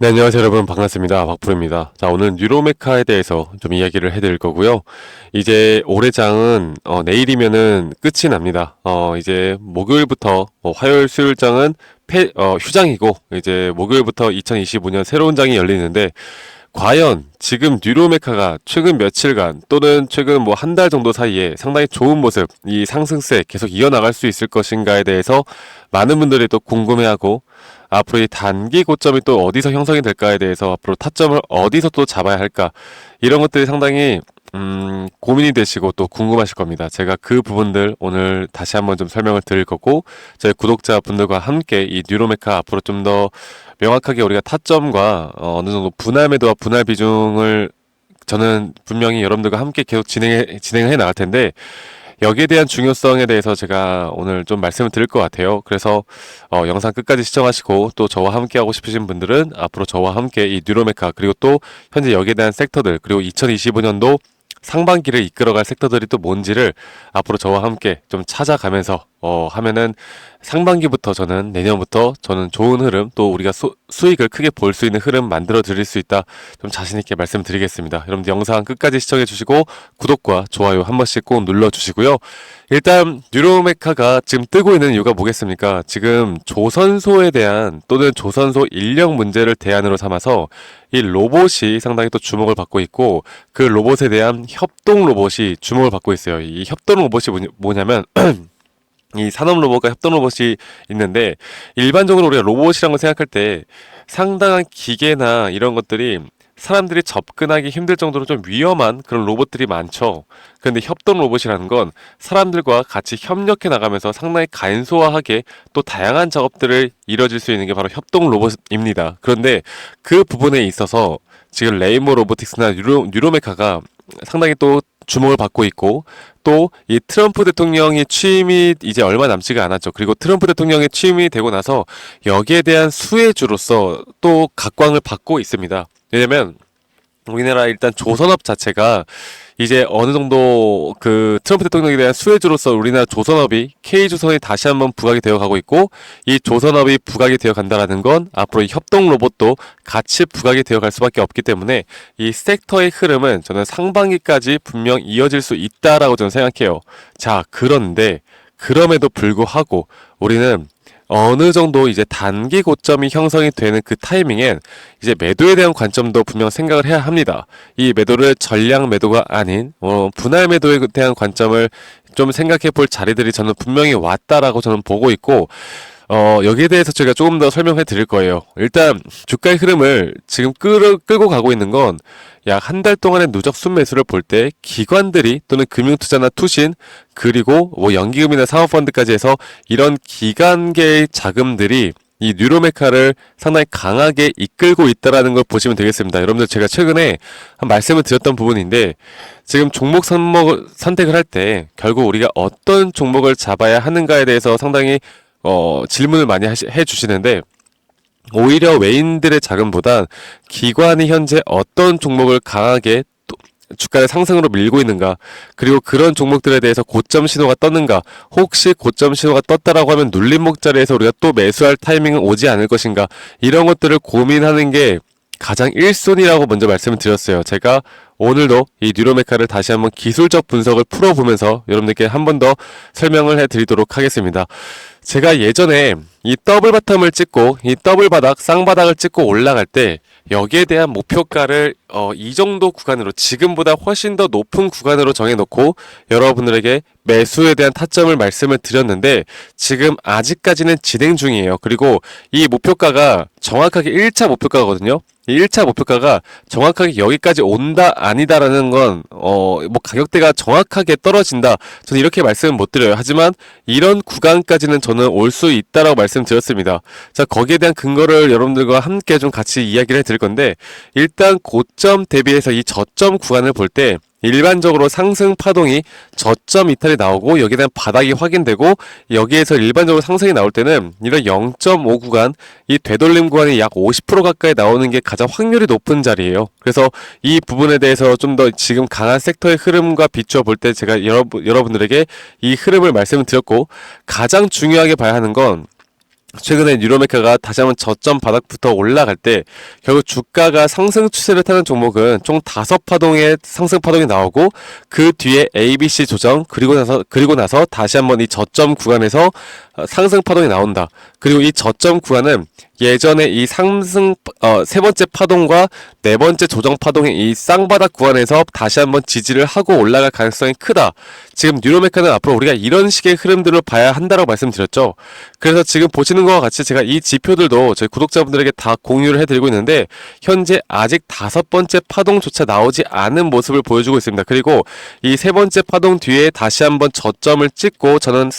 네, 안녕하세요, 여러분. 반갑습니다. 박프로입니다. 자, 오늘 뉴로메카에 대해서 좀 이야기를 해드릴 거고요. 이제 올해 장은 내일이면은 끝이 납니다. 이제 목요일부터 화요일, 수요일 장은 휴장이고 이제 목요일부터 2025년 새로운 장이 열리는데 과연 지금 뉴로메카가 최근 며칠간 또는 최근 뭐 한 달 정도 사이에 상당히 좋은 모습, 이 상승세 계속 이어나갈 수 있을 것인가에 대해서 많은 분들이 또 궁금해하고 앞으로 이 단기 고점이 또 어디서 형성이 될까에 대해서 앞으로 타점을 어디서 또 잡아야 할까 이런 것들이 상당히 고민이 되시고 또 궁금하실 겁니다. 제가 그 부분들 오늘 다시 한번 좀 설명을 드릴 거고 저희 구독자분들과 함께 이 뉴로메카 앞으로 좀 더 명확하게 우리가 타점과 어느 정도 분할 매도와 분할 비중을 저는 분명히 여러분들과 함께 계속 진행해 나갈 텐데 여기에 대한 중요성에 대해서 제가 오늘 좀 말씀을 드릴 것 같아요. 그래서 영상 끝까지 시청하시고 또 저와 함께 하고 싶으신 분들은 앞으로 저와 함께 이 뉴로메카 그리고 또 현재 여기에 대한 섹터들 그리고 2025년도 상반기를 이끌어갈 섹터들이 또 뭔지를 앞으로 저와 함께 좀 찾아가면서 하면은 상반기부터 저는 내년부터 저는 좋은 흐름 또 우리가 수익을 크게 볼 수 있는 흐름 만들어 드릴 수 있다 좀 자신 있게 말씀드리겠습니다. 여러분들 영상 끝까지 시청해 주시고 구독과 좋아요 한 번씩 꼭 눌러 주시고요. 일단 뉴로메카가 지금 뜨고 있는 이유가 뭐겠습니까? 지금 조선소에 대한 또는 조선소 인력 문제를 대안으로 삼아서 이 로봇이 상당히 또 주목을 받고 있고 그 로봇에 대한 협동 로봇이 주목을 받고 있어요. 이 협동 로봇이 뭐냐면 이 산업 로봇과 협동 로봇이 있는데 일반적으로 우리가 로봇이라는 걸 생각할 때 상당한 기계나 이런 것들이 사람들이 접근하기 힘들 정도로 좀 위험한 그런 로봇들이 많죠. 그런데 협동 로봇이라는 건 사람들과 같이 협력해 나가면서 상당히 간소화하게 또 다양한 작업들을 이뤄질 수 있는 게 바로 협동 로봇입니다. 그런데 그 부분에 있어서 지금 레인보 로보틱스나 뉴로메카가 상당히 또 주목을 받고 있고 또 이 트럼프 대통령이 취임이 이제 얼마 남지가 않았죠. 그리고 트럼프 대통령이 취임이 되고 나서 여기에 대한 수혜주로서 또 각광을 받고 있습니다. 왜냐면 우리나라 일단 조선업 자체가 이제 어느 정도 그 트럼프 대통령에 대한 수혜주로서 우리나라 조선업이 K조선이 다시 한번 부각이 되어 가고 있고 이 조선업이 부각이 되어 간다라는 건 앞으로 이 협동 로봇도 같이 부각이 되어 갈 수밖에 없기 때문에 이 섹터의 흐름은 저는 상반기까지 분명 이어질 수 있다라고 저는 생각해요. 자, 그런데 그럼에도 불구하고 우리는 어느 정도 이제 단기 고점이 형성이 되는 그 타이밍엔 이제 매도에 대한 관점도 분명 생각을 해야 합니다. 이 매도를 전량 매도가 아닌 분할 매도에 대한 관점을 좀 생각해 볼 자리들이 저는 분명히 왔다라고 저는 보고 있고 여기에 대해서 제가 조금 더 설명해 드릴 거예요. 일단 주가의 흐름을 지금 끌고 가고 있는 건 약 한 달 동안의 누적 순매수를 볼 때 기관들이 또는 금융투자나 투신 그리고 뭐 연기금이나 사모펀드까지 해서 이런 기관계의 자금들이 이 뉴로메카를 상당히 강하게 이끌고 있다라는 걸 보시면 되겠습니다. 여러분들 제가 최근에 한 말씀을 드렸던 부분인데 지금 종목 선택을 할 때 결국 우리가 어떤 종목을 잡아야 하는가에 대해서 상당히 질문을 많이 해주시는데 오히려 외인들의 자금보다 기관이 현재 어떤 종목을 강하게 주가를 상승으로 밀고 있는가 그리고 그런 종목들에 대해서 고점 신호가 떴는가 혹시 고점 신호가 떴다라고 하면 눌림목 자리에서 우리가 또 매수할 타이밍은 오지 않을 것인가 이런 것들을 고민하는 게 가장 1순위라고 먼저 말씀을 드렸어요. 제가 오늘도 이 뉴로메카를 다시 한번 기술적 분석을 풀어보면서 여러분들께 한 번 더 설명을 해드리도록 하겠습니다. 제가 예전에 이 더블 바텀을 찍고 이 더블 바닥, 쌍바닥을 찍고 올라갈 때 여기에 대한 목표가를 이 정도 구간으로 지금보다 훨씬 더 높은 구간으로 정해놓고 여러분들에게 매수에 대한 타점을 말씀을 드렸는데 지금 아직까지는 진행 중이에요. 그리고 이 목표가가 정확하게 1차 목표가거든요. 이 1차 목표가가 정확하게 여기까지 온다 아니다라는 건 뭐 가격대가 정확하게 떨어진다 저는 이렇게 말씀은 못 드려요. 하지만 이런 구간까지는 저는 올 수 있다라고 말씀드렸습니다. 자, 거기에 대한 근거를 여러분들과 함께 좀 같이 이야기를 해드릴 건데 일단 고점 대비해서 이 저점 구간을 볼 때 일반적으로 상승 파동이 저점 이탈이 나오고 여기에 대한 바닥이 확인되고 여기에서 일반적으로 상승이 나올 때는 이런 0.5 구간 이 되돌림 구간이 약 50% 가까이 나오는 게 가장 확률이 높은 자리예요. 그래서 이 부분에 대해서 좀 더 지금 강한 섹터의 흐름과 비추어 볼 때 제가 여러분들에게 이 흐름을 말씀을 드렸고 가장 중요하게 봐야 하는 건 최근에 뉴로메카가 다시 한번 저점 바닥부터 올라갈 때 결국 주가가 상승 추세를 타는 종목은 총 5파동의 상승 파동이 나오고 그 뒤에 ABC 조정 그리고 나서 다시 한번 이 저점 구간에서 상승 파동이 나온다. 그리고 이 저점 구간은 예전에 이 상승 세 번째 파동과 네 번째 조정 파동의 이 쌍바닥 구간에서 다시 한번 지지를 하고 올라갈 가능성이 크다. 지금 뉴로메카는 앞으로 우리가 이런 식의 흐름들을 봐야 한다고 말씀드렸죠. 그래서 지금 보시는 것과 같이 제가 이 지표들도 저희 구독자분들에게 다 공유를 해드리고 있는데 현재 아직 5번째 파동조차 나오지 않은 모습을 보여주고 있습니다. 그리고 이 세 번째 파동 뒤에 다시 한번 저점을 찍고 저는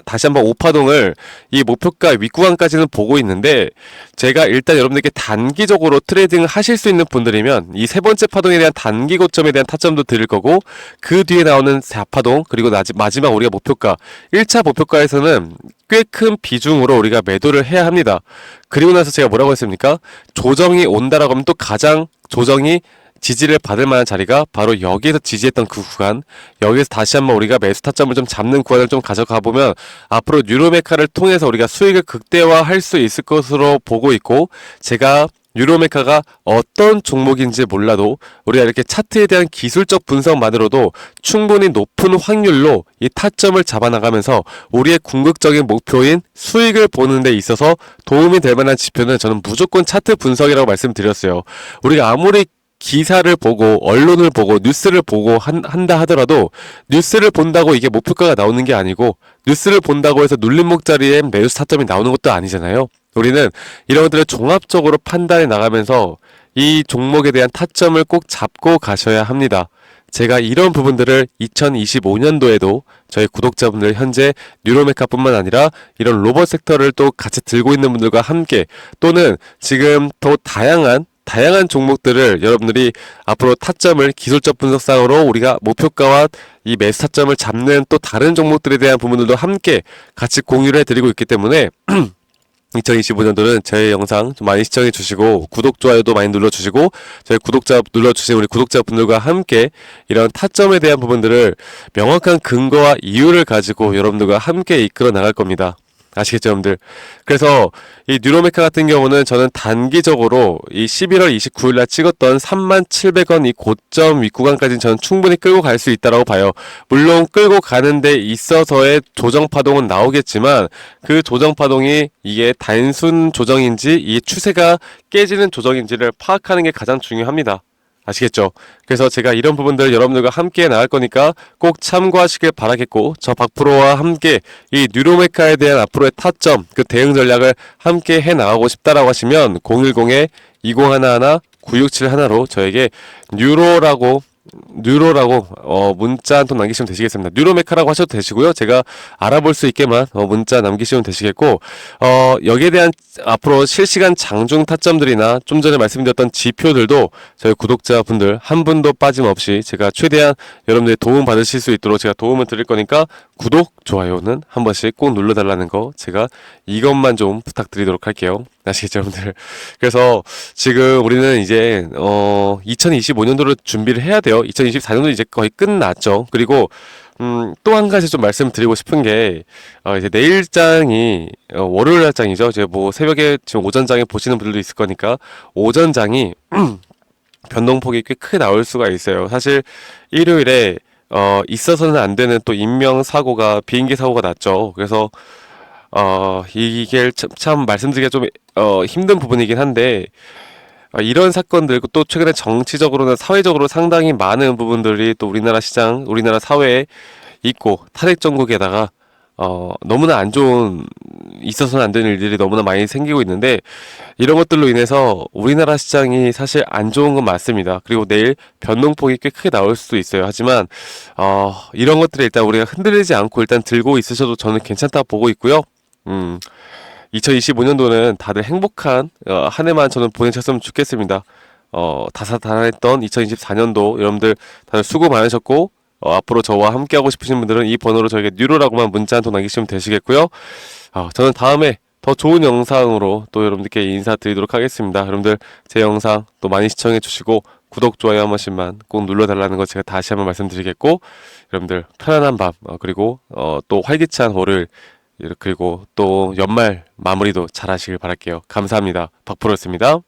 다시 한번 5파동을 이 목표가 윗구간까지는 보고 있는데 제가 일단 여러분들께 단기적으로 트레이딩 하실 수 있는 분들이면 이 세 번째 파동에 대한 단기 고점에 대한 타점도 드릴 거고 그 뒤에 나오는 4파동 그리고 마지막 우리가 목표가 1차 목표가에서는 꽤 큰 비중으로 우리가 매도를 해야 합니다. 그리고 나서 제가 뭐라고 했습니까? 조정이 온다라고 하면 또 가장 조정이 지지를 받을 만한 자리가 바로 여기에서 지지했던 그 구간, 여기에서 다시 한번 우리가 매수 타점을 좀 잡는 구간을 좀 가져가 보면 앞으로 뉴로메카를 통해서 우리가 수익을 극대화할 수 있을 것으로 보고 있고, 제가 뉴로메카가 어떤 종목인지 몰라도 우리가 이렇게 차트에 대한 기술적 분석만으로도 충분히 높은 확률로 이 타점을 잡아나가면서 우리의 궁극적인 목표인 수익을 보는 데 있어서 도움이 될 만한 지표는 저는 무조건 차트 분석이라고 말씀드렸어요. 우리가 아무리 기사를 보고 언론을 보고 뉴스를 보고 한다 하더라도 뉴스를 본다고 이게 목표가가 나오는 게 아니고 뉴스를 본다고 해서 눌림목 자리에 매수 타점이 나오는 것도 아니잖아요. 우리는 이런 것들을 종합적으로 판단해 나가면서 이 종목에 대한 타점을 꼭 잡고 가셔야 합니다. 제가 이런 부분들을 2025년도에도 저희 구독자분들 현재 뉴로메카뿐만 아니라 이런 로봇 섹터를 또 같이 들고 있는 분들과 함께 또는 지금 더 다양한 종목들을 여러분들이 앞으로 타점을 기술적 분석상으로 우리가 목표가와 이 매수 타점을 잡는 또 다른 종목들에 대한 부분들도 함께 같이 공유를 해드리고 있기 때문에 2025년도는 제 영상 좀 많이 시청해 주시고 구독, 좋아요도 많이 눌러주시고 저희 구독자 눌러주신 우리 구독자분들과 함께 이런 타점에 대한 부분들을 명확한 근거와 이유를 가지고 여러분들과 함께 이끌어 나갈 겁니다. 아시겠죠, 여러분들? 그래서 이 뉴로메카 같은 경우는 저는 단기적으로 이 11월 29일 날 찍었던 37,000원 이 고점 윗구간까지는 저는 충분히 끌고 갈 수 있다고 봐요. 물론 끌고 가는 데 있어서의 조정 파동은 나오겠지만 그 조정 파동이 이게 단순 조정인지 이 추세가 깨지는 조정인지를 파악하는 게 가장 중요합니다. 아시겠죠? 그래서 제가 이런 부분들 여러분들과 함께 나갈 거니까 꼭 참고하시길 바라겠고, 저 박프로와 함께 이 뉴로메카에 대한 앞으로의 타점, 그 대응 전략을 함께 해 나가고 싶다라고 하시면 010-2011-9671로 저에게 뉴로라고 문자 한 통 남기시면 되시겠습니다. 뉴로메카라고 하셔도 되시고요. 제가 알아볼 수 있게만 문자 남기시면 되시겠고, 여기에 대한 앞으로 실시간 장중 타점들이나 좀 전에 말씀드렸던 지표들도 저희 구독자분들 한 분도 빠짐없이 제가 최대한 여러분들의 도움 받으실 수 있도록 제가 도움을 드릴 거니까 구독, 좋아요는 한 번씩 꼭 눌러달라는 거, 제가 이것만 좀 부탁드리도록 할게요. 아시겠죠, 여러분들? 그래서 지금 우리는 이제 2025년도를 준비를 해야 돼요. 2024년도 이제 거의 끝났죠. 그리고 또 한 가지 좀 말씀드리고 싶은 게 이제 내일장이 월요일 날장이죠. 이제 뭐 새벽에 지금 오전장에 보시는 분들도 있을 거니까 오전장이 변동폭이 꽤 크게 나올 수가 있어요. 사실 일요일에 있어서는 안 되는 또 비행기 사고가 났죠. 그래서 이게 참 말씀드리기가 좀 힘든 부분이긴 한데, 이런 사건들, 또 최근에 정치적으로나 사회적으로 상당히 많은 부분들이 또 우리나라 시장, 우리나라 사회에 있고, 탄핵 정국에다가, 너무나 안 좋은, 있어서는 안 되는 일들이 너무나 많이 생기고 있는데, 이런 것들로 인해서 우리나라 시장이 사실 안 좋은 건 맞습니다. 그리고 내일 변동폭이 꽤 크게 나올 수도 있어요. 하지만, 이런 것들을 일단 우리가 흔들리지 않고 일단 들고 있으셔도 저는 괜찮다 보고 있고요. 2025년도는 다들 행복한 한 해만 저는 보내셨으면 좋겠습니다. 다사다난했던 2024년도 여러분들 다들 수고 많으셨고, 앞으로 저와 함께하고 싶으신 분들은 이 번호로 저에게 뉴로라고만 문자 한 통 남기시면 되시겠고요. 저는 다음에 더 좋은 영상으로 또 여러분들께 인사드리도록 하겠습니다. 여러분들 제 영상 또 많이 시청해 주시고 구독, 좋아요 한 번씩만 꼭 눌러달라는 거 제가 다시 한번 말씀드리겠고, 여러분들 편안한 밤, 그리고 또 활기찬 월요일 그리고 또 연말 마무리도 잘 하시길 바랄게요. 감사합니다. 박프로였습니다.